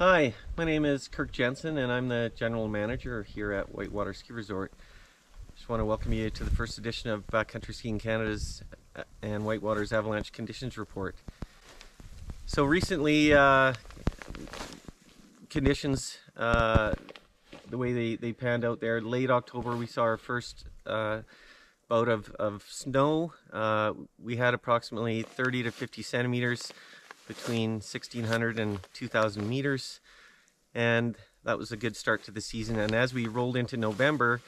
Hi, my name is Kirk Jensen and I'm the General Manager here at Whitewater Ski Resort. Just want to welcome you to the first edition of Backcountry Skiing Canada's and Whitewater's Avalanche Conditions Report. So recently, conditions, the way they panned out there, late October we saw our first bout of snow. We had approximately 30 to 50 centimeters between 1,600 and 2,000 meters, and that was a good start to the season. And as we rolled into November,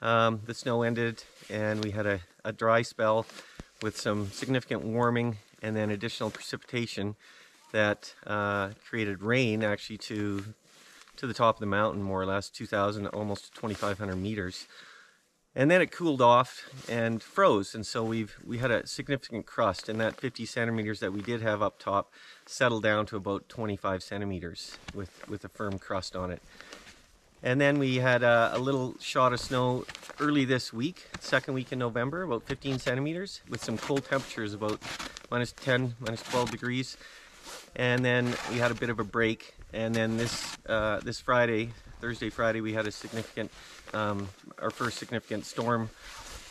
the snow ended and we had a dry spell with some significant warming and then additional precipitation that created rain actually to the top of the mountain, more or less 2,000, almost 2,500 meters. And then it cooled off and froze, and so we had a significant crust, and that 50 centimeters that we did have up top settled down to about 25 centimeters with a firm crust on it. And then we had a little shot of snow early this week, second week in November, about 15 centimeters, with some cold temperatures, about minus 10, minus 12 degrees. And then we had a bit of a break, and then this Friday, Thursday, Friday, we had a significant, our first significant storm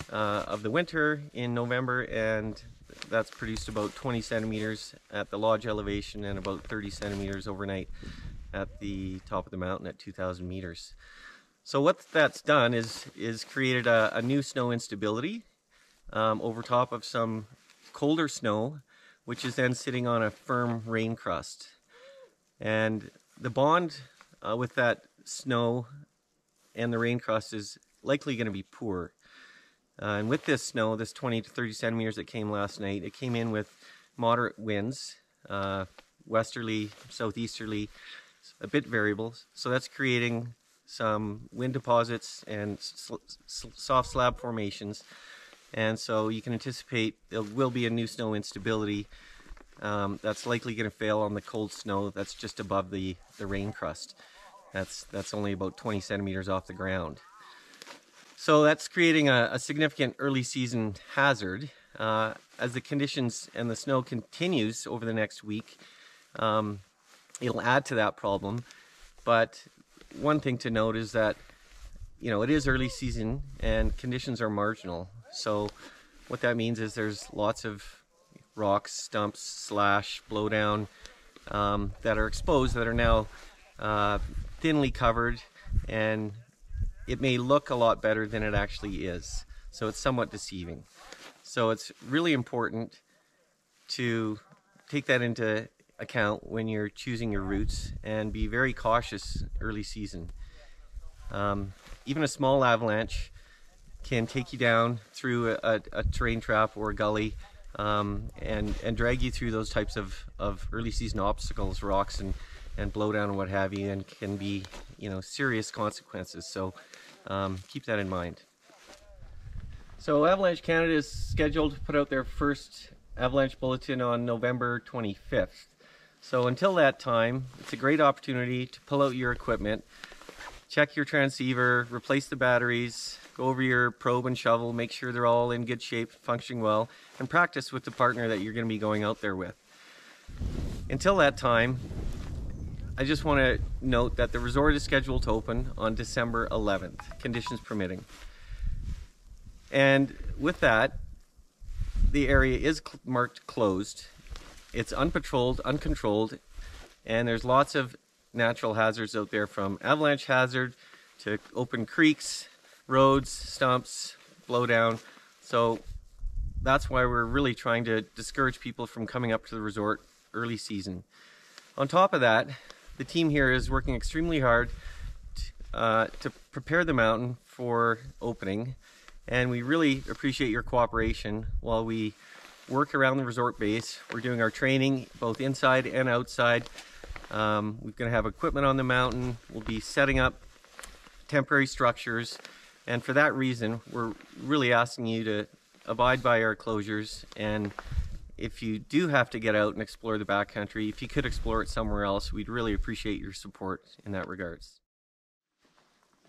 of the winter in November, and that's produced about 20 centimeters at the lodge elevation and about 30 centimeters overnight at the top of the mountain at 2,000 meters. So what that's done is created a new snow instability over top of some colder snow, which is then sitting on a firm rain crust. And the bond with that snow and the rain crust is likely going to be poor. And with this snow, this 20 to 30 centimeters that came last night, it came in with moderate winds, westerly, southeasterly, a bit variable. So that's creating some wind deposits and soft slab formations. And so you can anticipate there will be a new snow instability that's likely going to fail on the cold snow that's just above the rain crust. That's only about 20 centimeters off the ground. So that's creating a significant early season hazard. As the conditions and the snow continues over the next week, it'll add to that problem. But one thing to note is that, you know, it is early season and conditions are marginal. So what that means is there's lots of rocks, stumps, slash, blowdown that are exposed, that are now thinly covered, and it may look a lot better than it actually is. So it's somewhat deceiving. So it's really important to take that into account when you're choosing your routes and be very cautious early season. Even a small avalanche can take you down through a terrain trap or a gully and drag you through those types of early season obstacles, rocks and blowdown and what have you, and can be, you know, serious consequences. So keep that in mind. So Avalanche Canada is scheduled to put out their first avalanche bulletin on November 25th. So until that time, it's a great opportunity to pull out your equipment, check your transceiver, replace the batteries, go over your probe and shovel, make sure they're all in good shape, functioning well, and practice with the partner that you're going to be going out there with. Until that time, I just want to note that the resort is scheduled to open on December 11th, conditions permitting. And with that, the area is marked closed. It's unpatrolled, uncontrolled, and there's lots of natural hazards out there, from avalanche hazard to open creeks, roads, stumps, blowdown. So that's why we're really trying to discourage people from coming up to the resort early season. On top of that, the team here is working extremely hard to prepare the mountain for opening, and we really appreciate your cooperation while we work around the resort base. We're doing our training both inside and outside. We're going to have equipment on the mountain. We'll be setting up temporary structures, and for that reason we're really asking you to abide by our closures. And if you do have to get out and explore the backcountry, if you could explore it somewhere else, we'd really appreciate your support in that regards.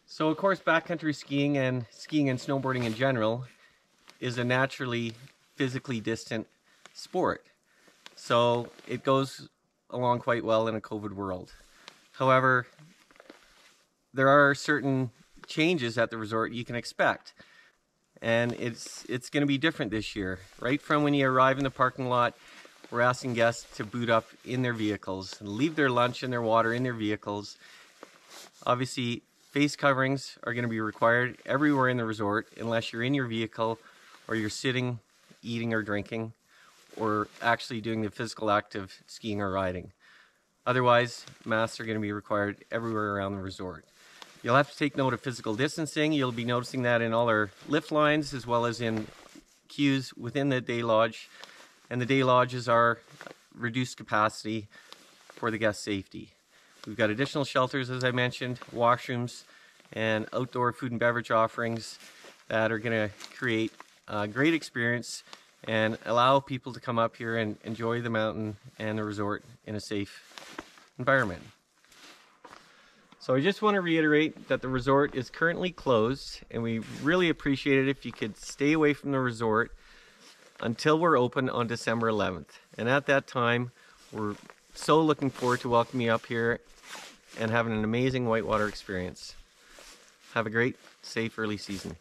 So of course, backcountry skiing and snowboarding in general is a naturally physically distant sport. So it goes along quite well in a COVID world. However, there are certain changes at the resort you can expect. And it's going to be different this year. Right from when you arrive in the parking lot, we're asking guests to boot up in their vehicles and leave their lunch and their water in their vehicles. Obviously, face coverings are going to be required everywhere in the resort unless you're in your vehicle or you're sitting, eating or drinking, or actually doing the physical act of skiing or riding. Otherwise, masks are going to be required everywhere around the resort. You'll have to take note of physical distancing. You'll be noticing that in all our lift lines as well as in queues within the day lodge. And the day lodges are reduced capacity for the guest safety. We've got additional shelters, as I mentioned, washrooms, and outdoor food and beverage offerings that are going to create a great experience and allow people to come up here and enjoy the mountain and the resort in a safe environment. So I just want to reiterate that the resort is currently closed, and we really appreciate it if you could stay away from the resort until we're open on December 11th. And at that time, we're so looking forward to welcoming you up here and having an amazing whitewater experience. Have a great, safe early season.